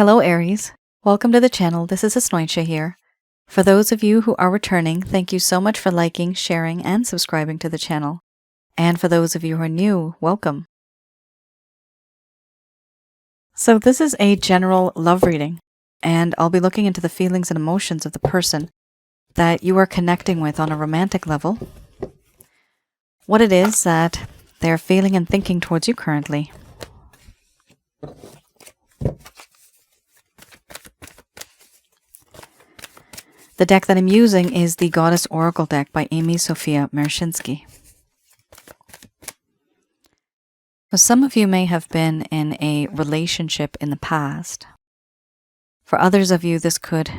Hello Aries, welcome to the channel. This is Asnointia here. For those of you who are returning, thank you so much for liking, sharing, and subscribing to the channel. And for those of you who are new, welcome. So this is a general love reading, and I'll be looking into the feelings and emotions of the person that you are connecting with on a romantic level, what it is that they're feeling and thinking towards you currently. The deck that I'm using is the Goddess Oracle deck by Amy Sophia Mershinsky. So some of you may have been in a relationship in the past. For others of you, this could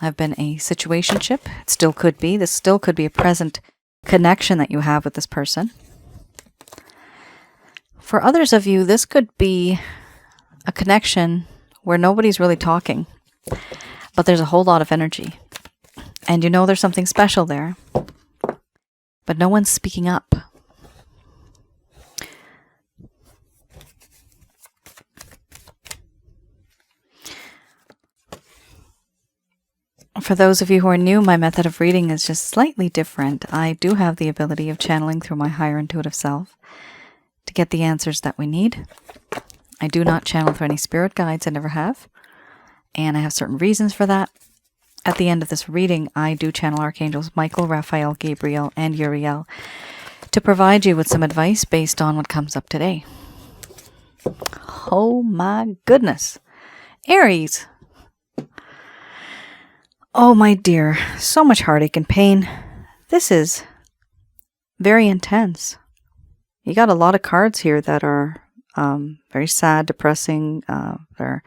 have been a situationship. It still could be. This still could be a present connection that you have with this person. For others of you, this could be a connection where nobody's really talking, but there's a whole lot of energy. And you know there's something special there, but no one's speaking up. For those of you who are new, my method of reading is just slightly different. I do have the ability of channeling through my higher intuitive self to get the answers that we need. I do not channel through any spirit guides, I never have. And I have certain reasons for that. At the end of this reading, I do channel Archangels Michael, Raphael, Gabriel, and Uriel to provide you with some advice based on what comes up today. Oh my goodness. Aries. Oh my dear, so much heartache and pain. This is very intense. You got a lot of cards here that are very sad, depressing, they're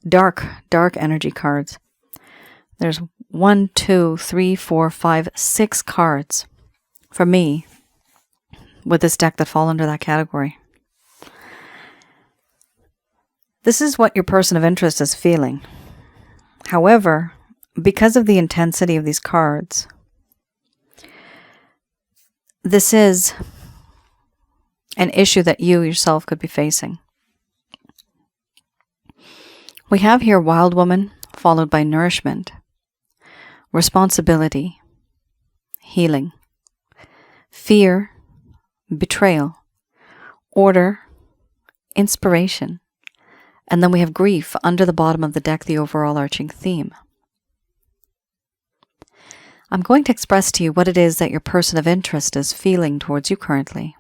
dark energy cards. There's 1, 2, 3, 4, 5, 6 cards for me with this deck that fall under that category. This is what your person of interest is feeling. However, because of the intensity of these cards, this is an issue that you yourself could be facing. We have here Wild Woman, followed by Nourishment, Responsibility, Healing, Fear, Betrayal, Order, Inspiration, and then we have Grief under the bottom of the deck, the overall arching theme. I'm going to express to you what it is that your person of interest is feeling towards you currently.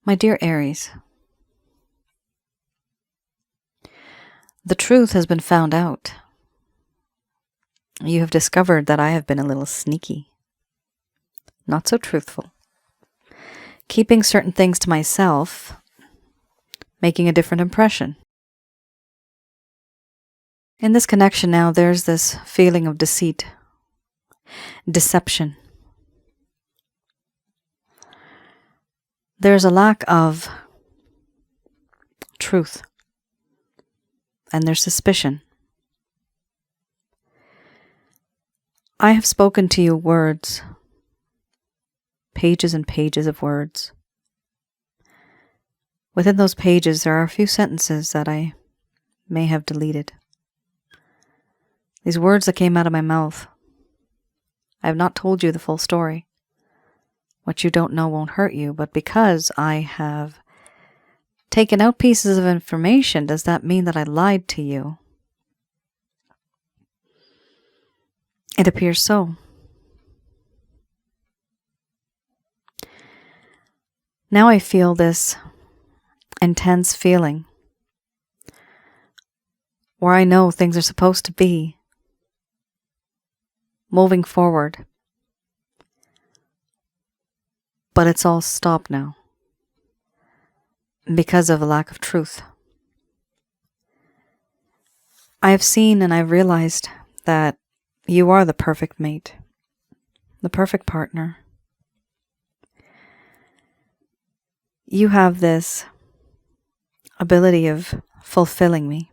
My dear Aries, the truth has been found out. You have discovered that I have been a little sneaky, not so truthful, keeping certain things to myself, making a different impression. In this connection now, there's this feeling of deceit, deception. There's a lack of truth, and there's suspicion. I have spoken to you words, pages and pages of words. Within those pages, there are a few sentences that I may have deleted. These words that came out of my mouth, I have not told you the full story. What you don't know won't hurt you, but because I have taken out pieces of information, does that mean that I lied to you? It appears so. Now I feel this intense feeling where I know things are supposed to be moving forward. But it's all stopped now because of a lack of truth. I have seen and I've realized that you are the perfect mate, the perfect partner. You have this ability of fulfilling me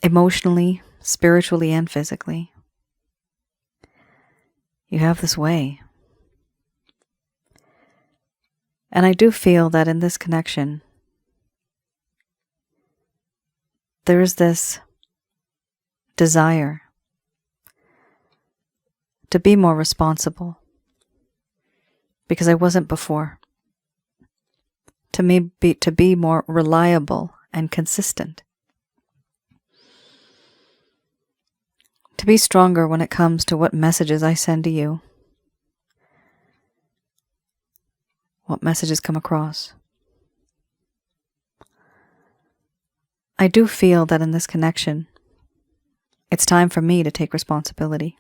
emotionally, spiritually, and physically. You have this way. And I do feel that in this connection, there is this desire to be more responsible, because I wasn't before. To be more reliable and consistent. To be stronger when it comes to what messages I send to you. What messages come across. I do feel that in this connection, it's time for me to take responsibility.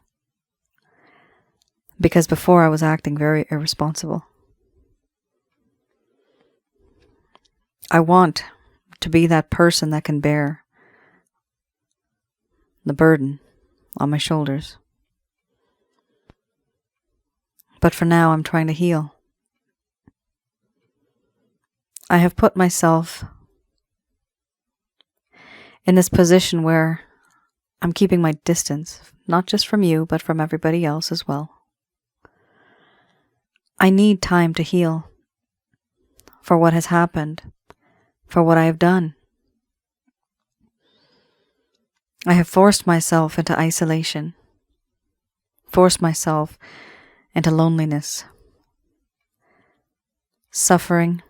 Because before I was acting very irresponsible. I want to be that person that can bear the burden on my shoulders. But for now, I'm trying to heal. I have put myself in this position where I'm keeping my distance, not just from you, but from everybody else as well. I need time to heal for what has happened, for what I have done. I have forced myself into isolation, forced myself into loneliness, suffering,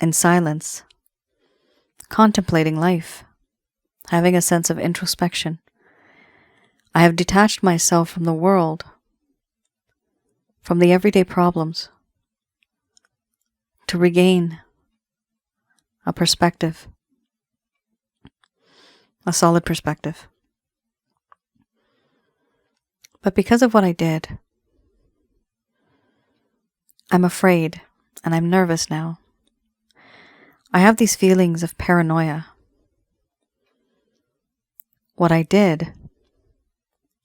in silence, contemplating life, having a sense of introspection. I have detached myself from the world, from the everyday problems, to regain a perspective, a solid perspective. But because of what I did, I'm afraid and I'm nervous now. I have these feelings of paranoia. What I did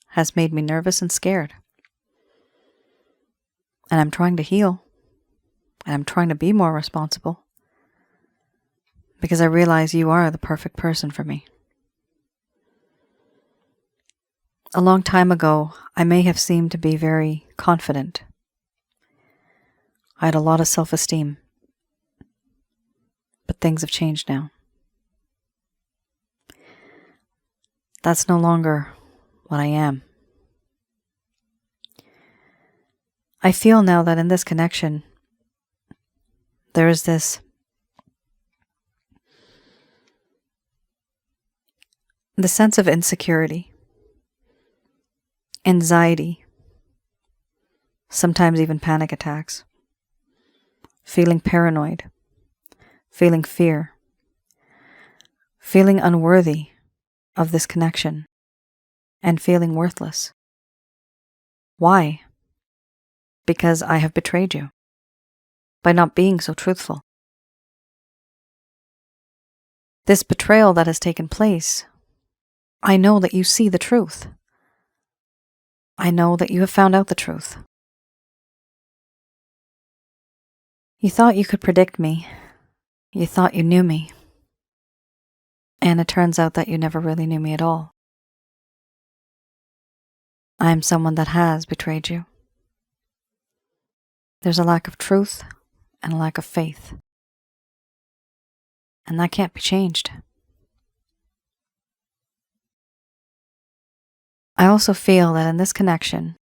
has made me nervous and scared. And I'm trying to heal. And I'm trying to be more responsible. Because I realize you are the perfect person for me. A long time ago, I may have seemed to be very confident. I had a lot of self-esteem. But things have changed now. That's no longer what I am. I feel now that in this connection, there is this the sense of insecurity, anxiety, sometimes even panic attacks, feeling paranoid, feeling fear, feeling unworthy of this connection, and feeling worthless. Why? Because I have betrayed you by not being so truthful. This betrayal that has taken place, I know that you see the truth. I know that you have found out the truth. You thought you could predict me. You thought you knew me. And it turns out that you never really knew me at all. I am someone that has betrayed you. There's a lack of truth and a lack of faith. And that can't be changed. I also feel that in this connection,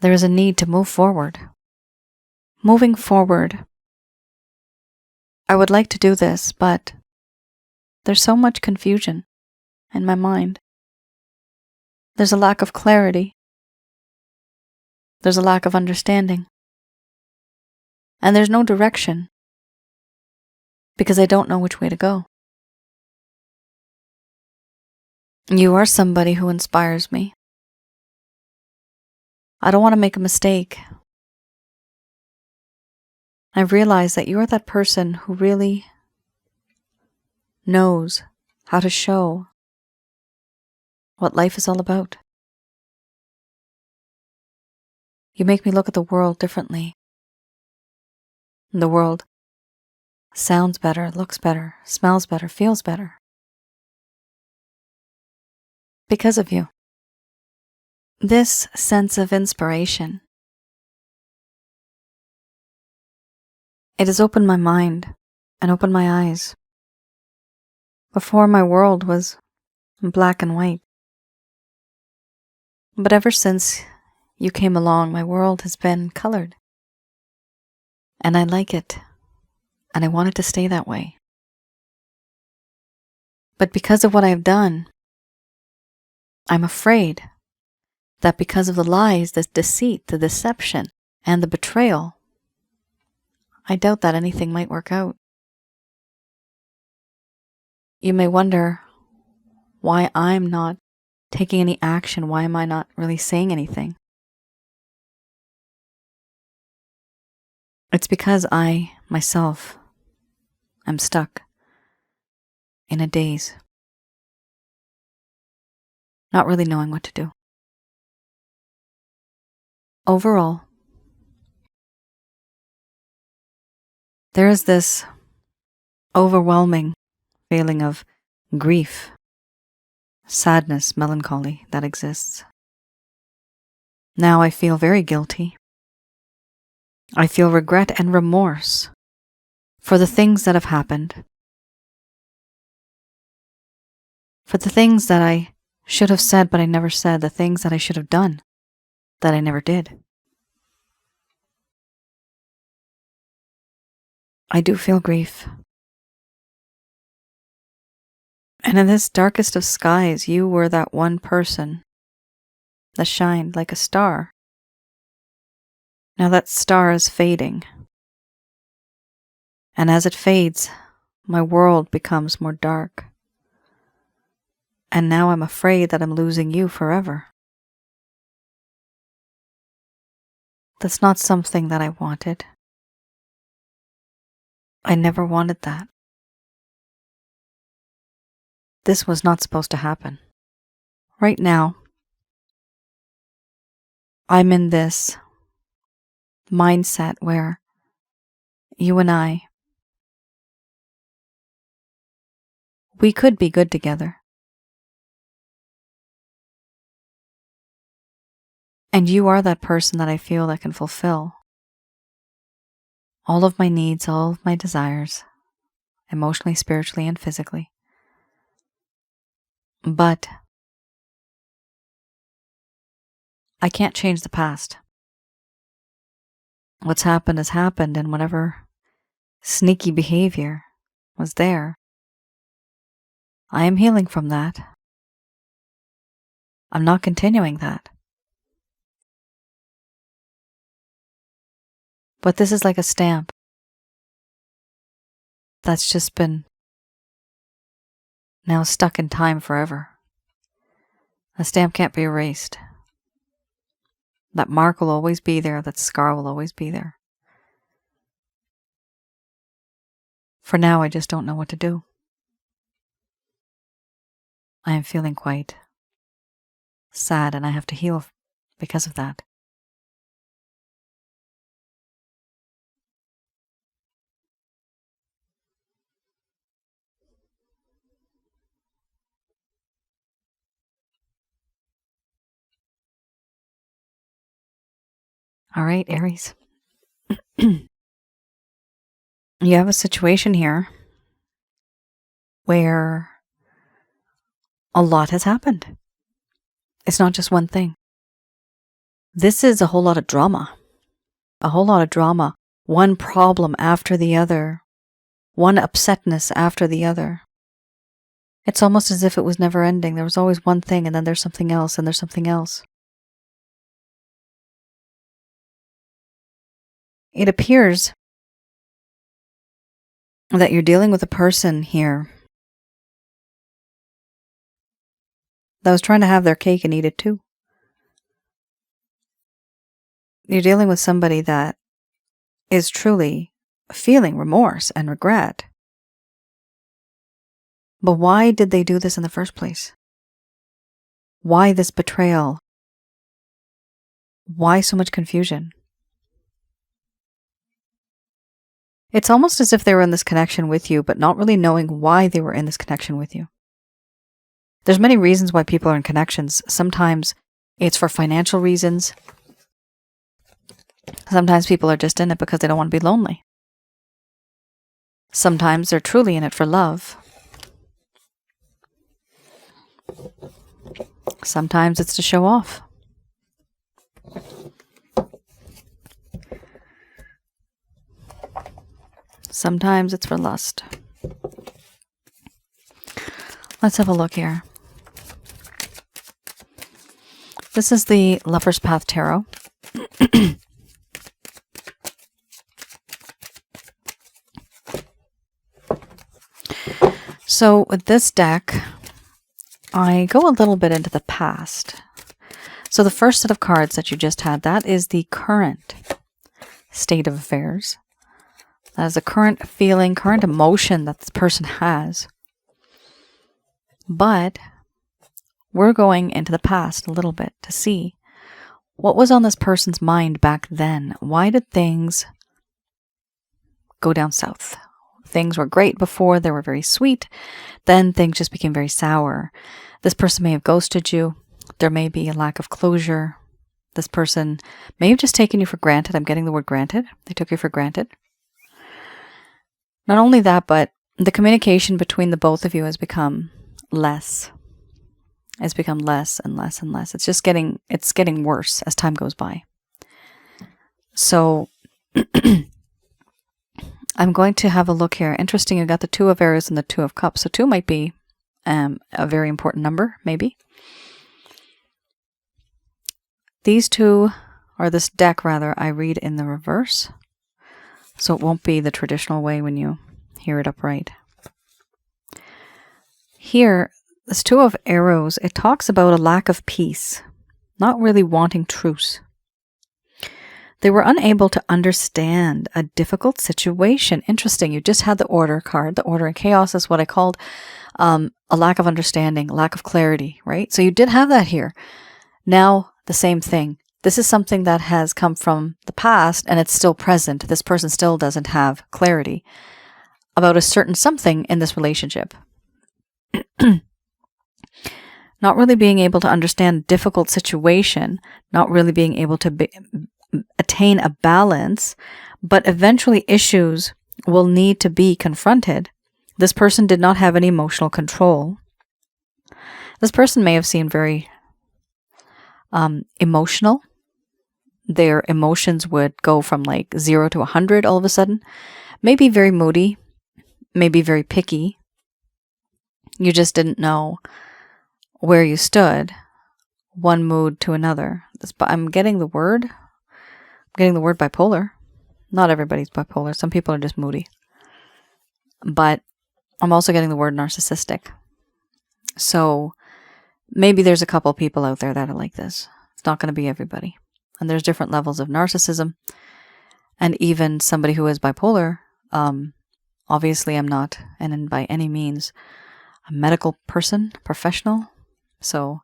there is a need to move forward. Moving forward. I would like to do this, but there's so much confusion in my mind. There's a lack of clarity. There's a lack of understanding. And there's no direction because I don't know which way to go. You are somebody who inspires me. I don't want to make a mistake. I realize that you are that person who really knows how to show what life is all about. You make me look at the world differently. The world sounds better, looks better, smells better, feels better. Because of you. this sense of inspiration, it has opened my mind and opened my eyes. Before, my world was black and white. But ever since you came along, my world has been colored. And I like it. And I want it to stay that way. But because of what I've done, I'm afraid that because of the lies, the deceit, the deception, and the betrayal, I doubt that anything might work out. You may wonder why I'm not taking any action. Why am I not really saying anything? It's because I, myself, am stuck in a daze, not really knowing what to do. Overall, there is this overwhelming feeling of grief, sadness, melancholy that exists. Now I feel very guilty. I feel regret and remorse for the things that have happened, for the things that I should have said but I never said, the things that I should have done that I never did. I do feel grief. And in this darkest of skies, you were that one person that shined like a star. Now that star is fading. And as it fades, my world becomes more dark. And now I'm afraid that I'm losing you forever. That's not something that I wanted. I never wanted that. This was not supposed to happen. Right now, I'm in this mindset where you and I, we could be good together. And you are that person that I feel that can fulfill all of my needs, all of my desires, emotionally, spiritually, and physically. But I can't change the past. What's happened has happened, and whatever sneaky behavior was there, I am healing from that. I'm not continuing that. But this is like a stamp that's just been now stuck in time forever. A stamp can't be erased. That mark will always be there, that scar will always be there. For now, I just don't know what to do. I am feeling quite sad, and I have to heal because of that. All right, Aries. You have a situation here where a lot has happened. It's not just one thing. This is a whole lot of drama. A whole lot of drama. One problem after the other. One upsetness after the other. It's almost as if it was never ending. There was always one thing, and then there's something else, and there's something else. It appears that you're dealing with a person here that was trying to have their cake and eat it too. You're dealing with somebody that is truly feeling remorse and regret. But why did they do this in the first place? Why this betrayal? Why so much confusion? It's almost as if they were in this connection with you, but not really knowing why they were in this connection with you. There's many reasons why people are in connections. Sometimes It's for financial reasons. Sometimes people are just in it because they don't want to be lonely. Sometimes they're truly in it for love. Sometimes it's to show off. Sometimes it's for lust. Let's have a look here. This is the Lover's Path Tarot. So with this deck, I go a little bit into the past. So the first set of cards that you just had, that is the current state of affairs. That is the current feeling, current emotion that this person has. But we're going into the past a little bit to see what was on this person's mind back then. Why did things go down south? Things were great before, they were very sweet. Then things just became very sour. This person may have ghosted you. There may be a lack of closure. This person may have just taken you for granted. I'm getting the word granted. They took you for granted. Not only that, but the communication between the both of you has become less. It's become less and less and less. It's getting worse as time goes by. So I'm going to have a look here. Interesting, you got the Two of Aries and the Two of Cups. So 2 might be a very important number, maybe. These two, or this deck rather, I read in the reverse. So it won't be the traditional way when you hear it upright. Here, this Two of Arrows, it talks about a lack of peace, not really wanting truce. They were unable to understand a difficult situation. Interesting, you just had the Order card. The Order and Chaos is what I called a lack of understanding, lack of clarity, right? So you did have that here. Now, the same thing. This is something that has come from the past and it's still present. This person still doesn't have clarity about a certain something in this relationship. Not really being able to understand a difficult situation, not really being able to attain a balance, but eventually issues will need to be confronted. This person did not have any emotional control. This person may have seemed very emotional. Their emotions would go from like 0 to 100 all of a sudden. Maybe very moody, maybe very picky. You just didn't know where you stood, one mood to another. I'm getting the word bipolar. Not everybody's bipolar. Some people are just moody. But I'm also getting the word narcissistic. So maybe there's a couple people out there that are like this. It's not going to be everybody. And there's different levels of narcissism. And even somebody who is bipolar, obviously I'm not, and by any means, a medical person, professional. So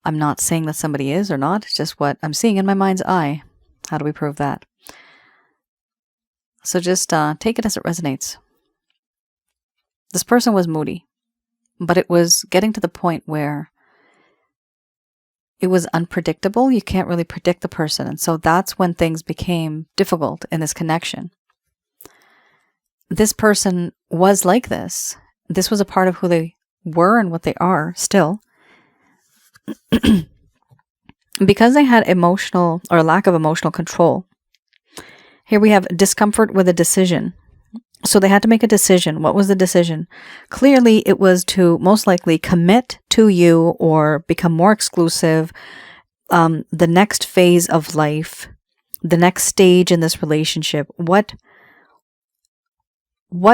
I'm not saying that somebody is or not. It's just what I'm seeing in my mind's eye. How do we prove that? So just take it as it resonates. This person was moody, but it was getting to the point where it was unpredictable. You can't really predict the person. And so that's when things became difficult in this connection. This person was like this. This was a part of who they were and what they are still. Because they had emotional or lack of emotional control. Here we have discomfort with a decision. So they had to make a decision. What was the decision? Clearly, it was to most likely commit to you or become more exclusive. The next phase of life, the next stage in this relationship. What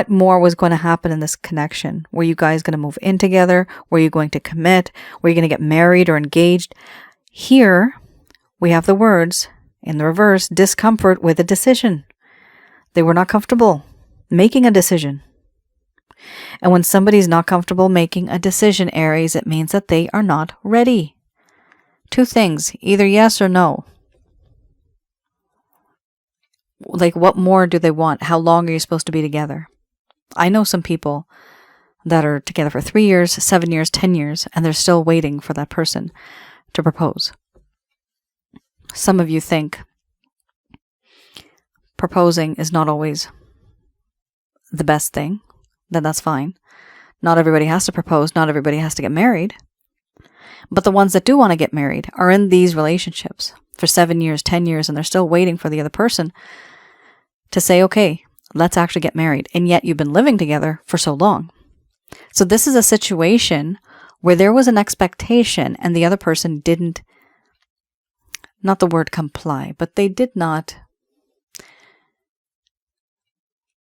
more was going to happen in this connection? Were you guys going to move in together? Were you going to commit? Were you going to get married or engaged? Here, we have the words in the reverse, discomfort with a decision. They were not comfortable making a decision. And when somebody's not comfortable making a decision, Aries, it means that they are not ready. 2 things, either yes or no. Like, what more do they want? How long are you supposed to be together? I know some people that are together for 3 years, 7 years, 10 years, and they're still waiting for that person to to propose. Some of you think proposing is not always the best thing, then that's fine. Not everybody has to propose, not everybody has to get married. But the ones that do want to get married are in these relationships for 7 years, 10 years, and they're still waiting for the other person to say, okay, let's actually get married. And yet you've been living together for so long. So this is a situation where there was an expectation and the other person didn't, not the word comply, but they did not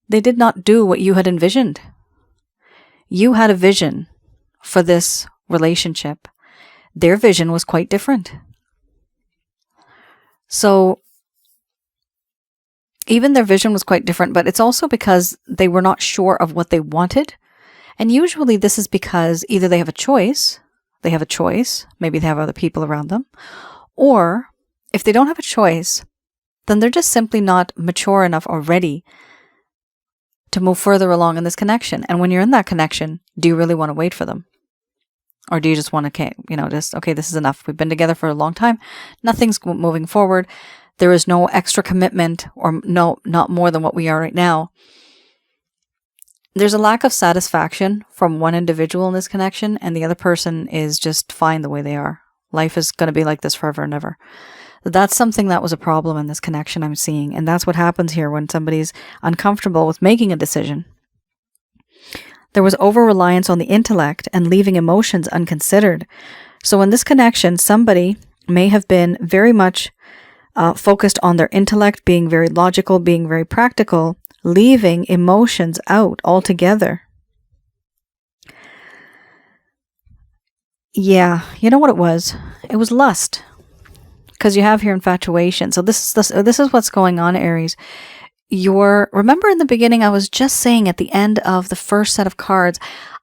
do what you had envisioned. You had a vision for this relationship. Their vision was quite different. So even their vision was quite different, but it's also because they were not sure of what they wanted. And usually this is because either they have a choice, maybe they have other people around them, or if they don't have a choice, then they're just simply not mature enough or ready to move further along in this connection. And when you're in that connection, do you really want to wait for them? Or do you just want to, okay, this is enough. We've been together for a long time. Nothing's moving forward. There is no extra commitment, or not more than what we are right now. There's a lack of satisfaction from one individual in this connection, and the other person is just fine the way they are. Life is going to be like this forever and ever. That's something that was a problem in this connection I'm seeing. And that's what happens here when somebody's uncomfortable with making a decision. There was over-reliance on the intellect and leaving emotions unconsidered. So in this connection, somebody may have been very much focused on their intellect, being very logical, being very practical, leaving emotions out altogether. Yeah, you know what it was? It was lust. Because you have here infatuation. So this is what's going on, Aries. Remember in the beginning, I was just saying at the end of the first set of cards,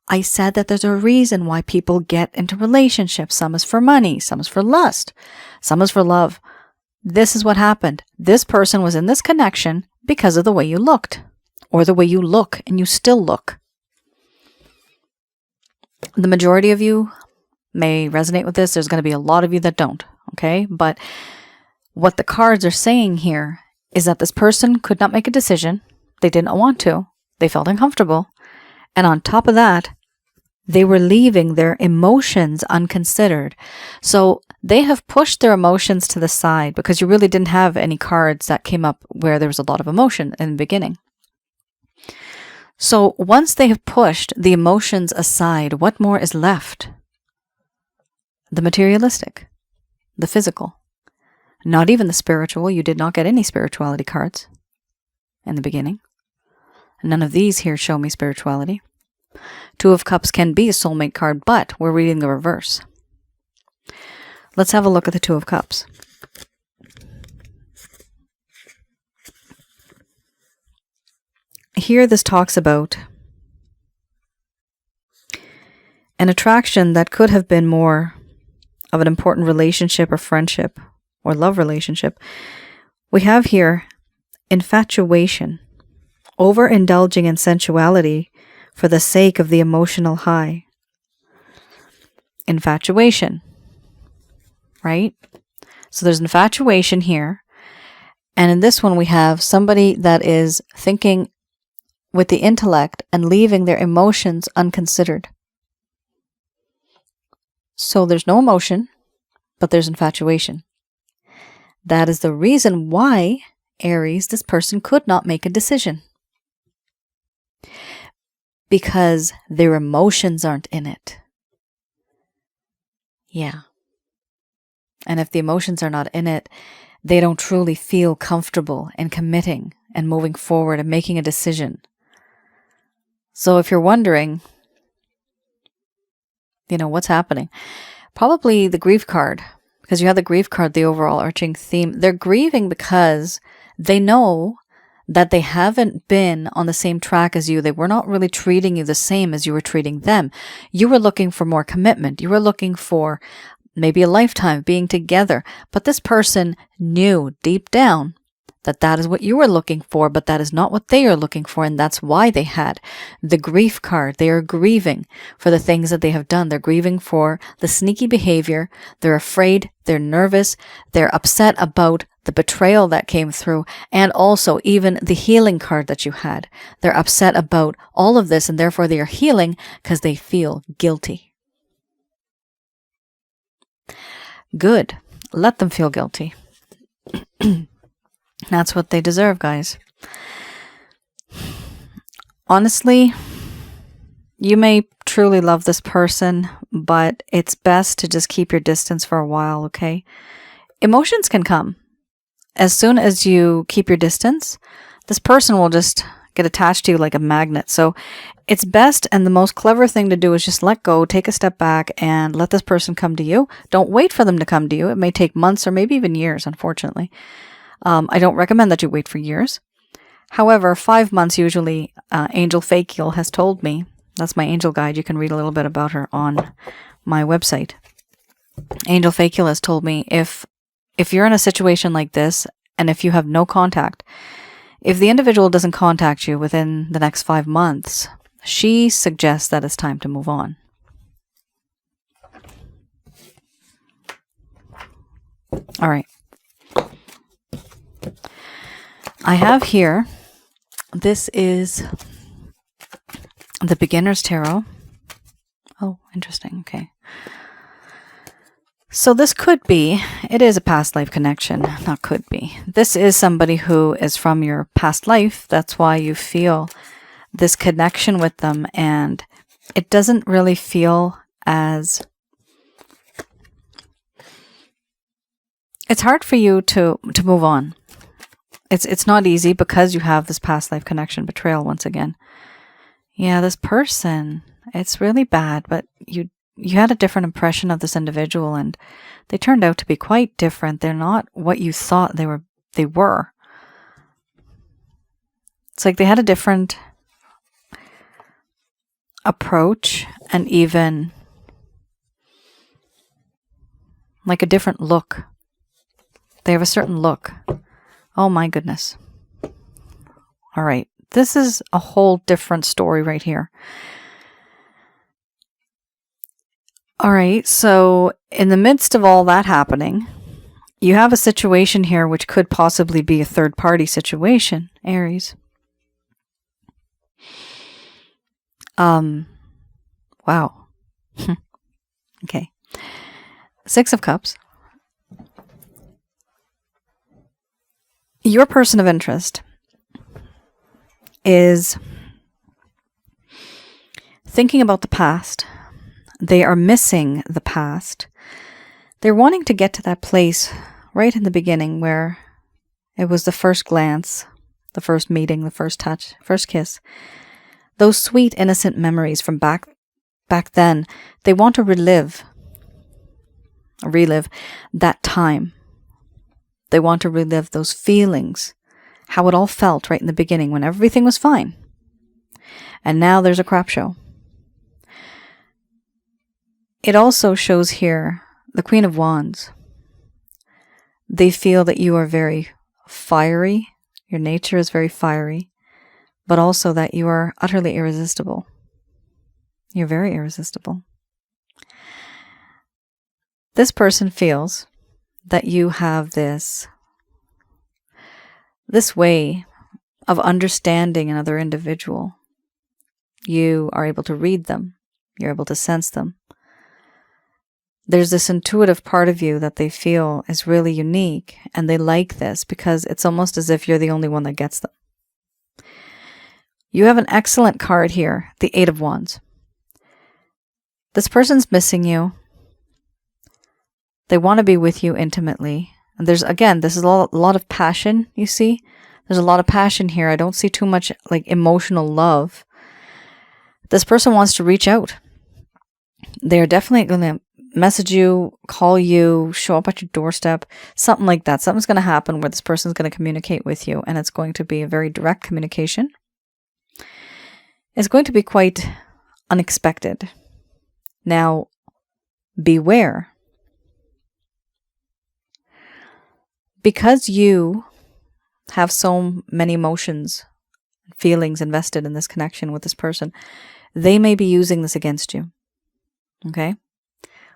I said that there's a reason why people get into relationships. Some is for money, some is for lust, some is for love. This is what happened. This person was in this connection because of the way you looked, or the way you look, and you still look. The majority of you may resonate with this. There's going to be a lot of you that don't. Okay, but what the cards are saying here is that this person could not make a decision. They didn't want to. They felt uncomfortable. And on top of that, they were leaving their emotions unconsidered. So they have pushed their emotions to the side because you really didn't have any cards that came up where there was a lot of emotion in the beginning. So once they have pushed the emotions aside, what more is left? The materialistic. The physical. Not even the spiritual. You did not get any spirituality cards in the beginning. None of these here show me spirituality. Two of Cups can be a soulmate card, but we're reading the reverse. Let's have a look at the Two of Cups. Here this talks about an attraction that could have been more of an important relationship or friendship or love relationship. We have here infatuation, overindulging in sensuality for the sake of the emotional high. Infatuation, right? So there's infatuation here. And in this one we have somebody that is thinking with the intellect and leaving their emotions unconsidered. So there's no emotion, but there's infatuation. That is the reason why, Aries, this person could not make a decision. Because their emotions aren't in it. Yeah. And if the emotions are not in it, they don't truly feel comfortable in committing and moving forward and making a decision. So if you're wondering, what's happening? Probably the grief card, because you have the grief card, the overall arching theme. They're grieving because they know that they haven't been on the same track as you. They were not really treating you the same as you were treating them. You were looking for more commitment. You were looking for maybe a lifetime being together. But this person knew deep down that that is what you were looking for, but that is not what they are looking for. And that's why they had the grief card. They are grieving for the things that they have done. They're grieving for the sneaky behavior. They're afraid. They're nervous. They're upset about the betrayal that came through. And also even the healing card that you had. They're upset about all of this, and therefore they are healing because they feel guilty. Good. Let them feel guilty. That's what they deserve, guys. Honestly, you may truly love this person, but it's best to just keep your distance for a while, okay? Emotions can come. As soon as you keep your distance, this person will just get attached to you like a magnet. So it's best, and the most clever thing to do is just let go, take a step back, and let this person come to you. Don't wait for them to come to you. It may take months or maybe even years, unfortunately. I don't recommend that you wait for years. However, 5 months usually, Angel Fakiel has told me. That's my angel guide. You can read a little bit about her on my website. Angel Fakiel has told me if you're in a situation like this, and if you have no contact, if the individual doesn't contact you within the next 5 months, she suggests that it's time to move on. All right. I have here, this is the Beginner's Tarot. Oh, interesting. Okay. So this could be, it is a past life connection. Not could be. This is somebody who is from your past life. That's why you feel this connection with them, and it doesn't really feel as... It's hard for you to move on. It's not easy because you have this past life connection betrayal once again. Yeah, this person, it's really bad, but you had a different impression of this individual, and they turned out to be quite different. They're not what you thought they were. It's like they had a different approach, and even like a different look. They have a certain look. Oh my goodness. All right. This is a whole different story right here. All right. So in the midst of all that happening, you have a situation here which could possibly be a third-party situation, Aries. Wow. Okay. 6 of Cups. Your person of interest is thinking about the past. They are missing the past. They're wanting to get to that place right in the beginning where it was the first glance, the first meeting, the first touch, first kiss. Those sweet, innocent memories from back then, they want to relive that time. They want to relive those feelings, how it all felt right in the beginning when everything was fine. And now there's a crap show. It also shows here the Queen of Wands. They feel that you are very fiery. Your nature is very fiery, but also that you are utterly irresistible. You're very irresistible. This person feels that you have this way of understanding another individual. You are able to read them. You're able to sense them. There's this intuitive part of you that they feel is really unique, and they like this because it's almost as if you're the only one that gets them. You have an excellent card here, the 8 of Wands. This person's missing you. They want to be with you intimately. And there's, again, this is a lot of passion, you see? There's a lot of passion here. I don't see too much like emotional love. This person wants to reach out. They're definitely going to message you, call you, show up at your doorstep, something like that. Something's going to happen where this person's going to communicate with you, and it's going to be a very direct communication. It's going to be quite unexpected. Now, beware. Because you have so many emotions, feelings invested in this connection with this person, they may be using this against you. Okay?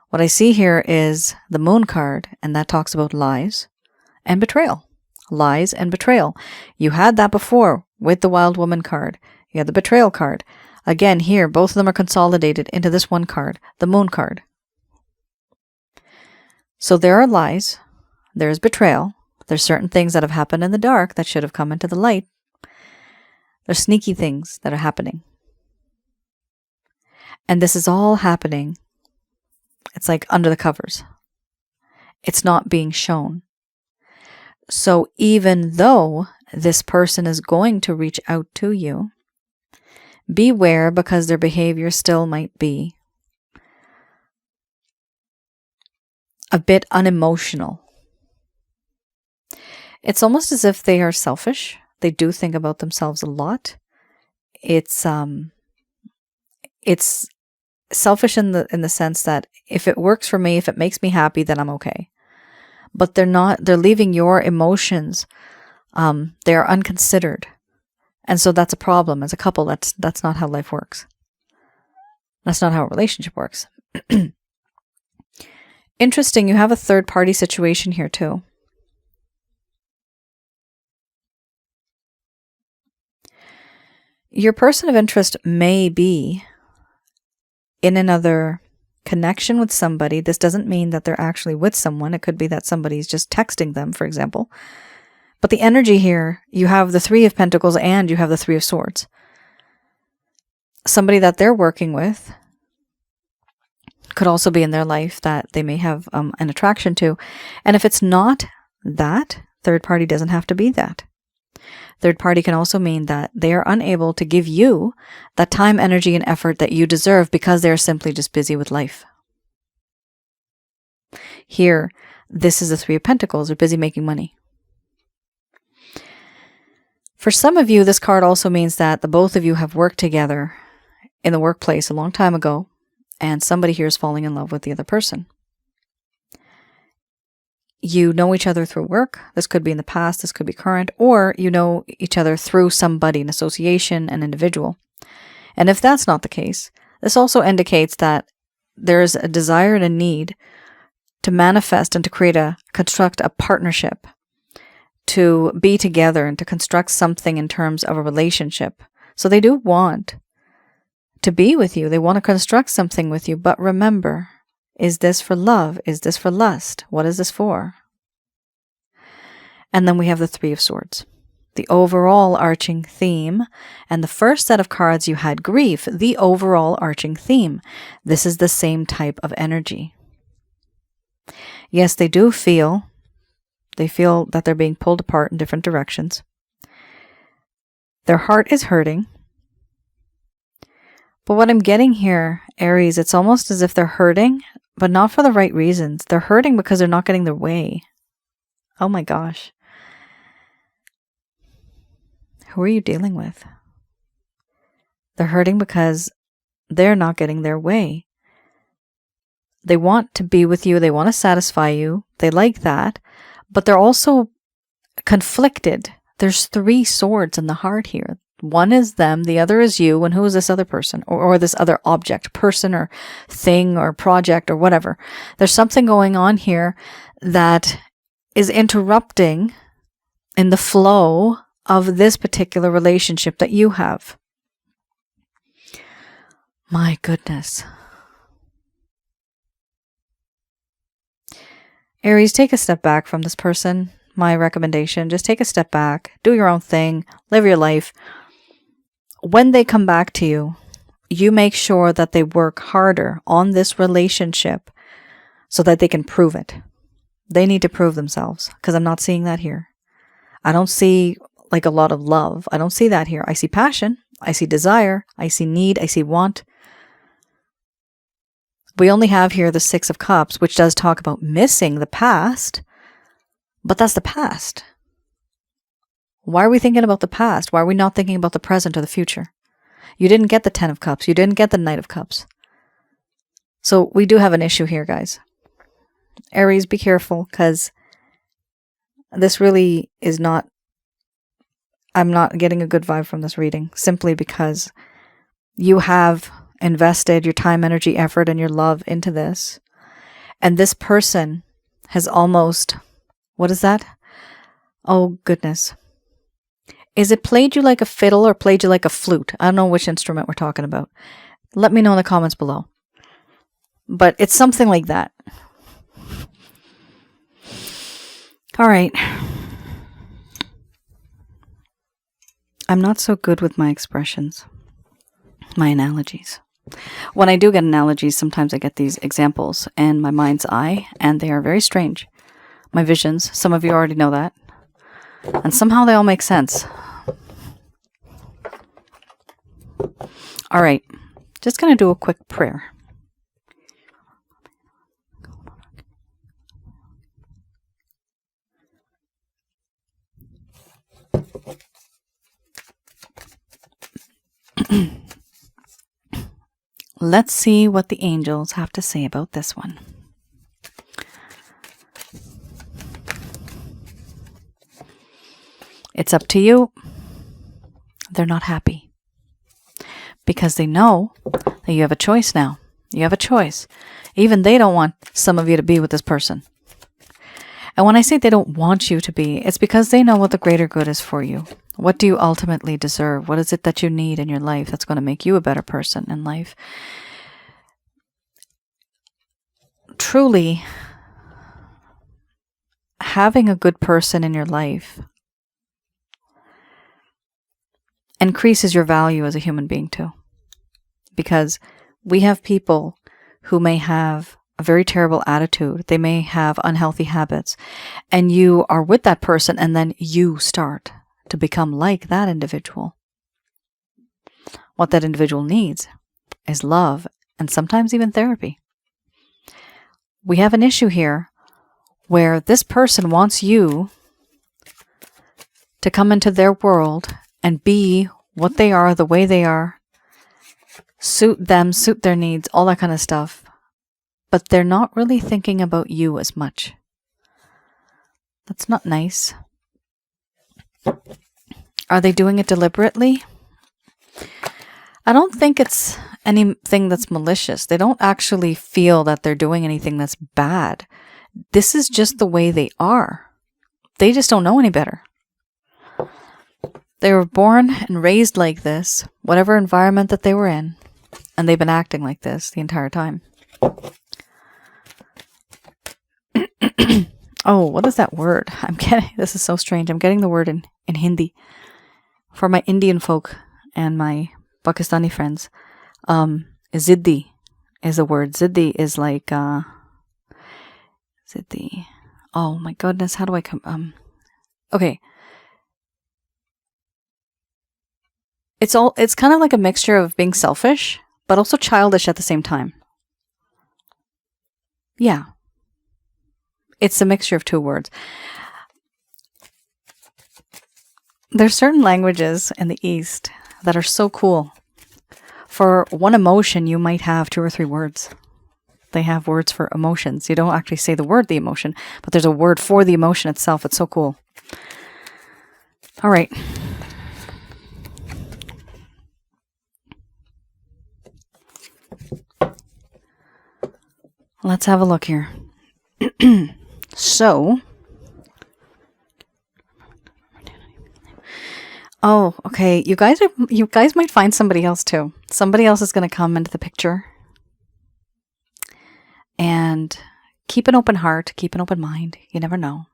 What I see here is the Moon card, and that talks about lies and betrayal. Lies and betrayal. You had that before with the Wild Woman card. You had the Betrayal card. Again, here, both of them are consolidated into this one card, the Moon card. So there are lies. There's betrayal. There's certain things that have happened in the dark that should have come into the light. There's sneaky things that are happening. And this is all happening. It's like under the covers. It's not being shown. So even though this person is going to reach out to you, beware, because their behavior still might be a bit unemotional. It's almost as if they are selfish. They do think about themselves a lot. It's selfish in the sense that if it works for me, if it makes me happy, then I'm okay. But they're leaving your emotions. They're unconsidered. And so that's a problem. As a couple, that's not how life works. That's not how a relationship works. Interesting, you have a third-party situation here too. Your person of interest may be in another connection with somebody. This doesn't mean that they're actually with someone. It could be that somebody's just texting them, for example. But the energy here, you have the Three of Pentacles and you have the Three of Swords. Somebody that they're working with could also be in their life that they may have an attraction to. And if it's not that, third party doesn't have to be that. Third party can also mean that they are unable to give you that time, energy, and effort that you deserve because they're simply just busy with life. Here, this is the Three of Pentacles. They're busy making money. For some of you, this card also means that the both of you have worked together in the workplace a long time ago, and somebody here is falling in love with the other person. You know each other through work. This could be in the past, this could be current, or you know each other through somebody, an association, an individual. And if that's not the case, this also indicates that there's a desire and a need to manifest and to construct a partnership, to be together and to construct something in terms of a relationship. So they do want to be with you. They want to construct something with you. But remember, is this for love? Is this for lust? What is this for? And then we have the Three of Swords, the overall arching theme. And the first set of cards you had grief, the overall arching theme. This is the same type of energy. Yes, they do feel that they're being pulled apart in different directions. Their heart is hurting. But what I'm getting here, Aries, it's almost as if they're hurting, but not for the right reasons. They're hurting because they're not getting their way. Oh my gosh. Who are you dealing with? They're hurting because they're not getting their way. They want to be with you. They want to satisfy you. They like that. But they're also conflicted. There's three swords in the heart here. One is them, the other is you, and who is this other person? Or this other object, person or thing or project or whatever. There's something going on here that is interrupting in the flow of this particular relationship that you have. My goodness. Aries, take a step back from this person. My recommendation, just take a step back, do your own thing, live your life. When they come back to you, you make sure that they work harder on this relationship so that they can prove it. They need to prove themselves, because I'm not seeing that here. I don't see like a lot of love. I don't see that here. I see passion. I see desire. I see need. I see want. We only have here the Six of Cups, which does talk about missing the past, but that's the past. Why are we thinking about the past? Why are we not thinking about the present or the future? You didn't get the Ten of Cups. You didn't get the Knight of Cups. So we do have an issue here, guys. Aries, be careful, because this really is not I'm not getting a good vibe from this reading, simply because you have invested your time, energy, effort, and your love into this. And this person has almost, what is that? Oh, goodness. Is it played you like a fiddle or played you like a flute? I don't know which instrument we're talking about. Let me know in the comments below. But it's something like that. All right. I'm not so good with my expressions, my analogies. When I do get analogies, sometimes I get these examples in my mind's eye, and they are very strange. My visions, some of you already know that. And somehow they all make sense. All right, just going to do a quick prayer. Let's see what the angels have to say about this one. It's up to you. They're not happy because they know that you have a choice now. You have a choice. Even they don't want some of you to be with this person. And when I say they don't want you to be, it's because they know what the greater good is for you. What do you ultimately deserve? What is it that you need in your life that's going to make you a better person in life? Truly, having a good person in your life increases your value as a human being too. Because we have people who may have a very terrible attitude. They may have unhealthy habits. And you are with that person and then you start to become like that individual. What that individual needs is love and sometimes even therapy. We have an issue here where this person wants you to come into their world and be what they are, the way they are, suit them, suit their needs, all that kind of stuff. But they're not really thinking about you as much. That's not nice. Are they doing it deliberately? I don't think it's anything that's malicious. They don't actually feel that they're doing anything that's bad. This is just the way they are. They just don't know any better. They were born and raised like this, whatever environment that they were in, and they've been acting like this the entire time. Oh, what is that word? This is so strange. I'm getting the word in Hindi. For my Indian folk and my Pakistani friends, Ziddi is a word. Ziddi is like, Ziddi. Oh my goodness, how do I come, okay. It's kind of like a mixture of being selfish, but also childish at the same time. Yeah. It's a mixture of two words. There's certain languages in the East that are so cool. For one emotion, you might have 2 or 3 words. They have words for emotions. You don't actually say the word, the emotion, but there's a word for the emotion itself. It's so cool. All right. Let's have a look here. So, oh, okay. You guys might find somebody else too. Somebody else is going to come into the picture. And keep an open heart, keep an open mind. You never know.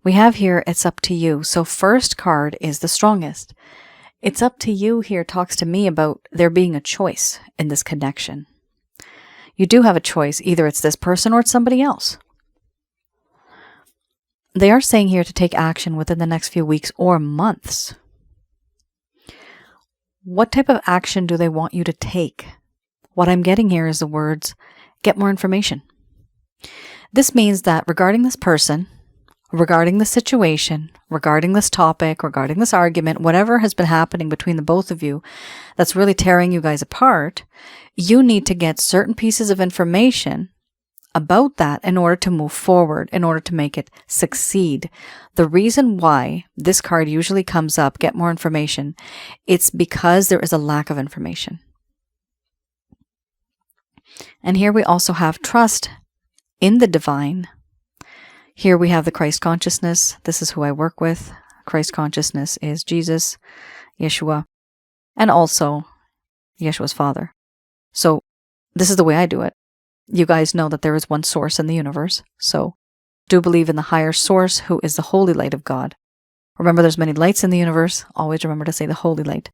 We have here, it's up to you. So first card is the strongest. It's up to you here talks to me about there being a choice in this connection. You do have a choice. Either it's this person or it's somebody else. They are saying here to take action within the next few weeks or months. What type of action do they want you to take? What I'm getting here is the words, get more information. This means that regarding this person, regarding the situation, regarding this topic, regarding this argument, whatever has been happening between the both of you that's really tearing you guys apart, you need to get certain pieces of information about that in order to move forward, in order to make it succeed. The reason why this card usually comes up, get more information, it's because there is a lack of information. And here we also have trust in the divine. Here we have the Christ consciousness. This is who I work with. Christ consciousness is Jesus, Yeshua, and also Yeshua's father. So this is the way I do it. You guys know that there is one source in the universe. So do believe in the higher source, who is the holy light of God. Remember, there's many lights in the universe. Always remember to say the holy light.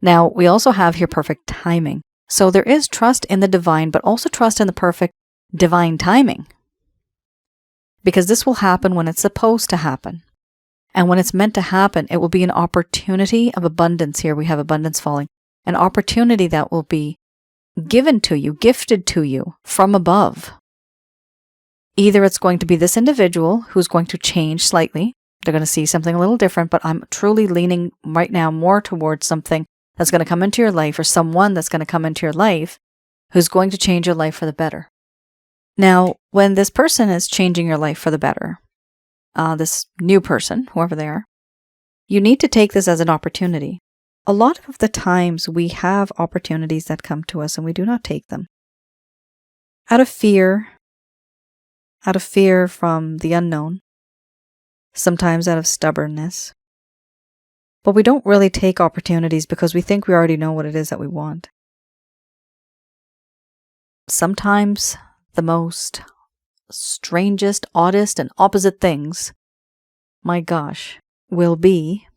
Now, we also have here perfect timing. So there is trust in the divine, but also trust in the perfect divine timing. Because this will happen when it's supposed to happen. And when it's meant to happen, it will be an opportunity of abundance. Here we have abundance falling. An opportunity that will be given to you, gifted to you from above. Either it's going to be this individual who's going to change slightly. They're going to see something a little different, but I'm truly leaning right now more towards something that's going to come into your life, or someone that's going to come into your life who's going to change your life for the better. Now, when this person is changing your life for the better, this new person, whoever they are, you need to take this as an opportunity. A lot of the times we have opportunities that come to us and we do not take them. Out of fear from the unknown, sometimes out of stubbornness. But we don't really take opportunities because we think we already know what it is that we want. Sometimes the most strangest, oddest, and opposite things, my gosh, will be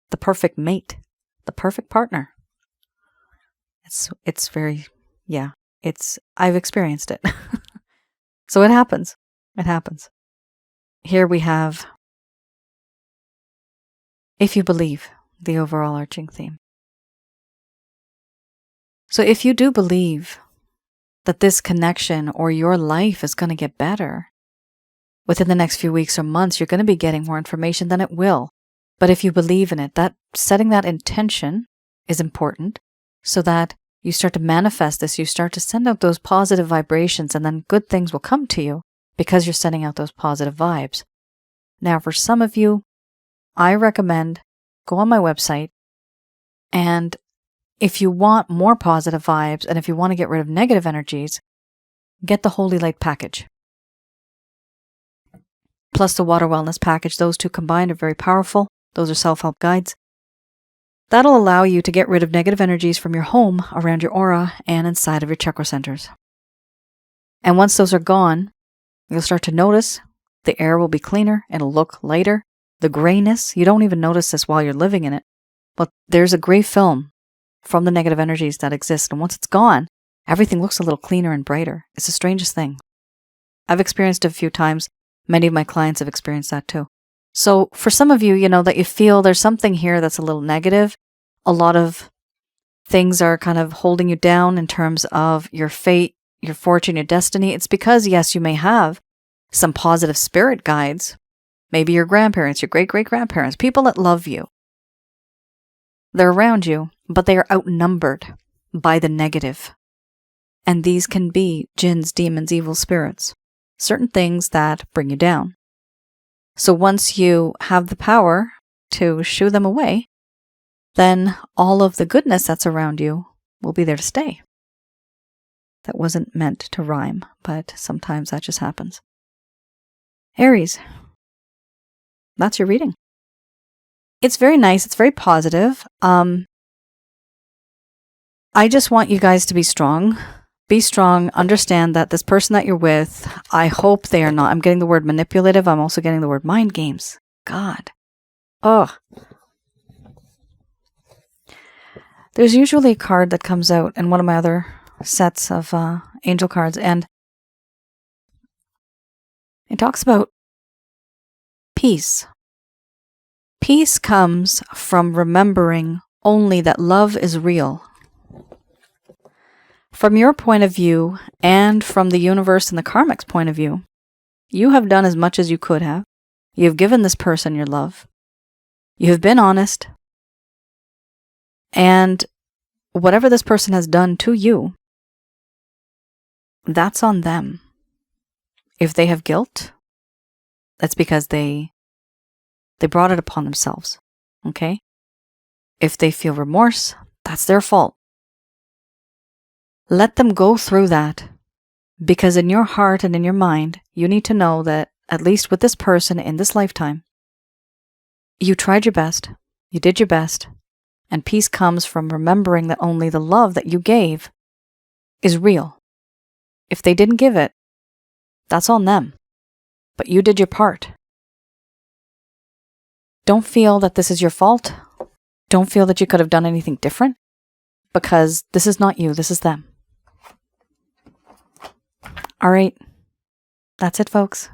the perfect mate, the perfect partner. It's very, yeah, I've experienced it. So it happens. It happens. Here we have, if you believe, the overall arching theme. So if you do believe that this connection or your life is going to get better within the next few weeks or months, you're going to be getting more information, then it will. But if you believe in it, that setting that intention is important so that you start to manifest this, you start to send out those positive vibrations, and then good things will come to you because you're sending out those positive vibes. Now, for some of you, I recommend go on my website, and if you want more positive vibes and if you want to get rid of negative energies, get the Holy Light package. Plus the Water Wellness package. Those two combined are very powerful. Those are self-help guides. That'll allow you to get rid of negative energies from your home, around your aura, and inside of your chakra centers. And once those are gone, you'll start to notice the air will be cleaner, it'll look lighter. The grayness, you don't even notice this while you're living in it, but there's a gray film from the negative energies that exist, and once it's gone, everything looks a little cleaner and brighter. It's the strangest thing. I've experienced it a few times. Many of my clients have experienced that too. So for some of you, you know, that you feel there's something here that's a little negative, a lot of things are kind of holding you down in terms of your fate, your fortune, your destiny. It's because, yes, you may have some positive spirit guides, maybe your grandparents, your great-great-grandparents, people that love you. They're around you, but they are outnumbered by the negative. And these can be jinns, demons, evil spirits, certain things that bring you down. So once you have the power to shoo them away, then all of the goodness that's around you will be there to stay. That wasn't meant to rhyme, but sometimes that just happens. Aries, that's your reading. It's very nice. It's very positive. I just want you guys to be strong. Be strong. Understand that this person that you're with, I hope they are not. I'm getting the word manipulative. I'm also getting the word mind games. God. Oh. There's usually a card that comes out in one of my other sets of angel cards, and it talks about peace. Peace comes from remembering only that love is real. From your point of view, and from the universe and the karmic's point of view, you have done as much as you could have. You have given this person your love. You have been honest. And whatever this person has done to you, that's on them. If they have guilt, that's because they brought it upon themselves, okay? If they feel remorse, that's their fault. Let them go through that, because in your heart and in your mind, you need to know that, at least with this person in this lifetime, you tried your best, you did your best, and peace comes from remembering that only the love that you gave is real. If they didn't give it, that's on them, but you did your part. Don't feel that this is your fault. Don't feel that you could have done anything different, because this is not you, this is them. All right, that's it, folks.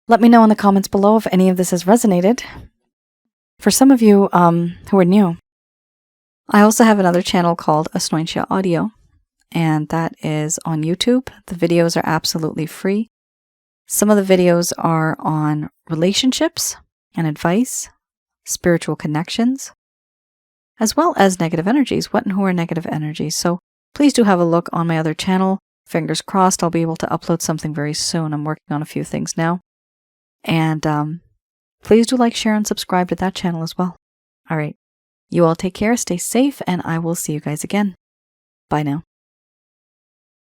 Let me know in the comments below if any of this has resonated. For some of you who are new, I also have another channel called Asnointia Audio, and that is on YouTube. The videos are absolutely free. Some of the videos are on relationships and advice, spiritual connections, as well as negative energies. What and who are negative energies? So please do have a look on my other channel. Fingers crossed I'll be able to upload something very soon. I'm working on a few things now. And please do like, share, and subscribe to that channel as well. All right. You all take care, stay safe, and I will see you guys again. Bye now.